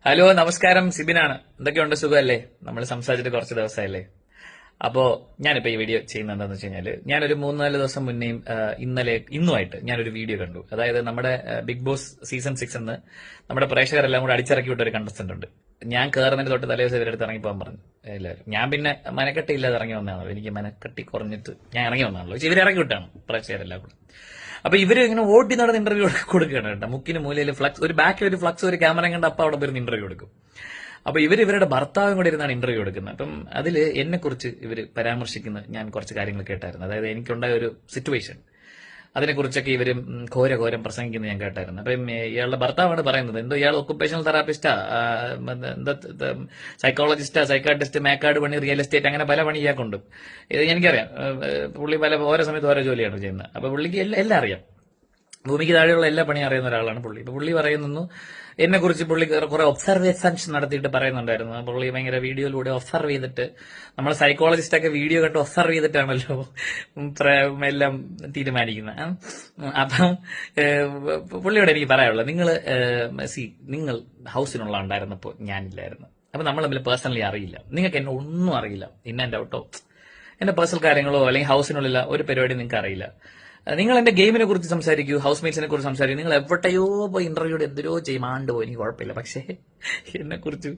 Hello നമസ്കാരം, സിബിനാണ്. എന്തൊക്കെയുണ്ട്, സുഖമല്ലേ? നമ്മൾ സംസാരിച്ചിട്ട് കുറച്ച് ദിവസമല്ലേ. അപ്പോ ഞാനിപ്പോ ഈ വീഡിയോ ചെയ്യുന്നത് എന്താണെന്ന് വെച്ച് കഴിഞ്ഞാല്, ഞാനൊരു 3-4 ദിവസം മുന്നേയും ഇന്നുമായിട്ട് ഞാനൊരു വീഡിയോ കണ്ടു. അതായത് നമ്മുടെ ബിഗ് ബോസ് സീസൺ 6 എന്ന് നമ്മുടെ പ്രേക്ഷകരെല്ലാം കൂടെ അടിച്ചിറക്കി വിട്ട ഒരു കണ്ടസ്റ്റന്റ് ഉണ്ട്. ഞാൻ കയറുന്നതിന് തൊട്ട് തലേ ദിവസം ഇവരെടുത്ത് ഇറങ്ങിപ്പോകാൻ പറഞ്ഞു എല്ലാവരും. ഞാൻ പിന്നെ മനക്കെട്ടി ഇല്ലാതെ ഇറങ്ങി വന്നതാണല്ലോ, എനിക്ക് മനക്കെട്ടി കുറഞ്ഞിട്ട് ഞാൻ ഇറങ്ങി വന്നതാണല്ലോ. ഇവർ ഇറങ്ങി വിട്ടാണ് പ്രേക്ഷകരെല്ലാം കൂടെ. അപ്പൊ ഇവര് ഇങ്ങനെ ഓടി നടന്ന് ഇന്റർവ്യൂ കൊടുക്കുകയാണ് കേട്ടോ. മുക്കിന് മൂലയിൽ ഫ്ലക്സ്, ഒരു ബാക്കിൽ ഒരു ഫ്ലക്സ്, ഒരു ക്യാമറ കണ്ട് അപ്പൊ അവിടെ വരുന്ന ഇന്റർവ്യൂ കൊടുക്കും. അപ്പൊ ഇവരുടെ ഭർത്താവും കൂടെ ഇരുന്നാണ് ഇന്റർവ്യൂ എടുക്കുന്നത്. അപ്പം അതിൽ എന്നെ കുറിച്ച് ഇവർ പരാമർശിക്കുന്ന ഞാൻ കുറച്ച് കാര്യങ്ങൾ കേട്ടായിരുന്നു. അതായത് എനിക്കുണ്ടായ ഒരു സിറ്റുവേഷൻ, അതിനെക്കുറിച്ചൊക്കെ ഇവരും ഘോരം പ്രസംഗിക്കുന്നത് ഞാൻ കേട്ടായിരുന്നു. അപ്പം ഇയാളുടെ ഭർത്താവാണ് പറയുന്നത്, എന്തോ ഇയാൾ ഒക്കുപേഷണൽ തെറാപ്പിസ്റ്റാ, എന്താ സൈക്കോളജിസ്റ്റാ, സൈക്കാട്രിസ്റ്റ്, മേക്കാട് പണി, റിയൽ എസ്റ്റേറ്റ്, അങ്ങനെ പല പണി ഇയാൾക്കുണ്ട്. ഇത് എനിക്കറിയാം. പുള്ളി ഓരോ സമയത്ത് ഓരോ ജോലിയാണ് ചെയ്യുന്നത്. അപ്പൊ പുള്ളിക്ക് എല്ലാം അറിയാം. ഭൂമിക്ക് താഴെയുള്ള എല്ലാ പണിയും അറിയുന്ന ഒരാളാണ് പുള്ളി. ഇപ്പൊ പുള്ളി പറയുന്നു, എന്നെ കുറിച്ച് പുള്ളി കുറെ ഒബ്സർവേഷൻസ് നടത്തിയിട്ട് പറയുന്നുണ്ടായിരുന്നു. പുള്ളി ഭയങ്കര വീഡിയോയിലൂടെ ഒബ്സർവ് ചെയ്തിട്ട്, നമ്മൾ സൈക്കോളജിസ്റ്റ് ഒക്കെ വീഡിയോ കണ്ട് ഒബ്സർവ് ചെയ്തിട്ടാണല്ലോ എല്ലാം തീരുമാനിക്കുന്നത്. അപ്പം പുള്ളിയോട് എനിക്ക് പറയാനുള്ളത്, നിങ്ങൾ ഹൗസിനുള്ള ഉണ്ടായിരുന്നപ്പോൾ ഞാനില്ലായിരുന്നു. അപ്പൊ നമ്മൾ തമ്മിൽ പേഴ്സണലി അറിയില്ല, നിങ്ങൾക്ക് എന്നെ ഒന്നും അറിയില്ല, ഇൻ ആൻഡ് ഔട്ടോ എന്റെ പേഴ്സണൽ കാര്യങ്ങളോ അല്ലെങ്കിൽ ഹൗസിനുള്ള ഒരു പരിപാടി നിങ്ങൾക്ക് അറിയില്ല. നിങ്ങൾ എന്റെ ഗെയിമിനെ കുറിച്ച് സംസാരിക്കൂ, ഹൗസ് മേറ്റ്സിനെ കുറിച്ച് സംസാരിക്കൂ. നിങ്ങൾ എവിടെയോ പോയി ഇന്റർവ്യൂടെ എന്തിനോ ചെയ്യും, പോയി, എനിക്ക് കുഴപ്പമില്ല. പക്ഷേ എന്നെ കുറിച്ച്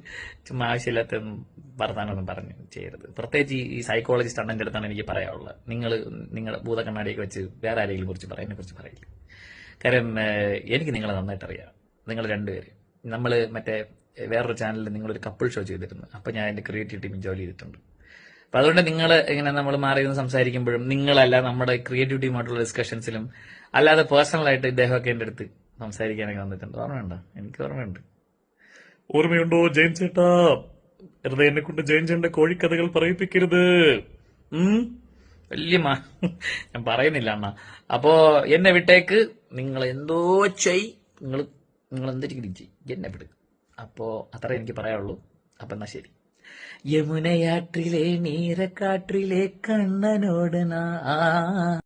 ചുമ്മാ ആവശ്യമില്ലാത്ത വർത്താനൊന്നും പറഞ്ഞു ചെയ്യരുത്. പ്രത്യേകിച്ച് ഈ സൈക്കോളജിസ്റ്റ് അണ്ണന്റെ അടുത്താണ് എനിക്ക് പറയാനുള്ളത്. നിങ്ങളുടെ ഭൂതക്കണ്ണാടിയൊക്കെ വെച്ച് വേറെ ആരെങ്കിലും കുറിച്ച് പറയാം, എന്നെ കുറിച്ച് പറയില്ല. കാര്യം എനിക്ക് നിങ്ങളെ നന്നായിട്ട് അറിയാം. നിങ്ങൾ രണ്ടുപേര്, നമ്മൾ വേറൊരു ചാനലിൽ നിങ്ങളൊരു കപ്പിൾ ഷോ ചെയ്തിരുന്നു. അപ്പൊ ഞാൻ എന്റെ ക്രിയേറ്റീവ് ടീമിൽ ജോലി ചെയ്തിട്ടുണ്ട്. അപ്പൊ അതുകൊണ്ട് നിങ്ങൾ ഇങ്ങനെ നമ്മൾ മാറി നിന്ന് സംസാരിക്കുമ്പോഴും, നിങ്ങളല്ല നമ്മുടെ ക്രിയേറ്റീവ് ടീമായിട്ടുള്ള ഡിസ്കഷൻസിലും അല്ലാതെ പേഴ്സണലായിട്ട് ഇദ്ദേഹമൊക്കെ എന്റെ അടുത്ത് സംസാരിക്കാനൊക്കെ വന്നിട്ടുണ്ട്. ഓർമ്മയുണ്ടോ? എനിക്ക് ഓർമ്മയുണ്ട്. ഓർമ്മയുണ്ടോ ജയൻ ചേട്ടാ? വെറുതെ എന്നെ കൊണ്ട് ജയൻ ചേട്ടന്റെ കോഴിക്കഥകൾ പറയിപ്പിക്കരുത്. വലിയ ഞാൻ പറയുന്നില്ല അണ്ണ. അപ്പോ എന്നെ വിട്ടേക്ക്. നിങ്ങൾ എന്തോ നിങ്ങൾ എന്തെങ്കിലും ചെയ്യും, എന്നെ വിട്. അപ്പോ അത്ര എനിക്ക് പറയാനുള്ളൂ. അപ്പൊ എന്നാ ശരി. യമുനയാற்றிലെ നീരക്കാற்றிലെ കണ്ണനോട്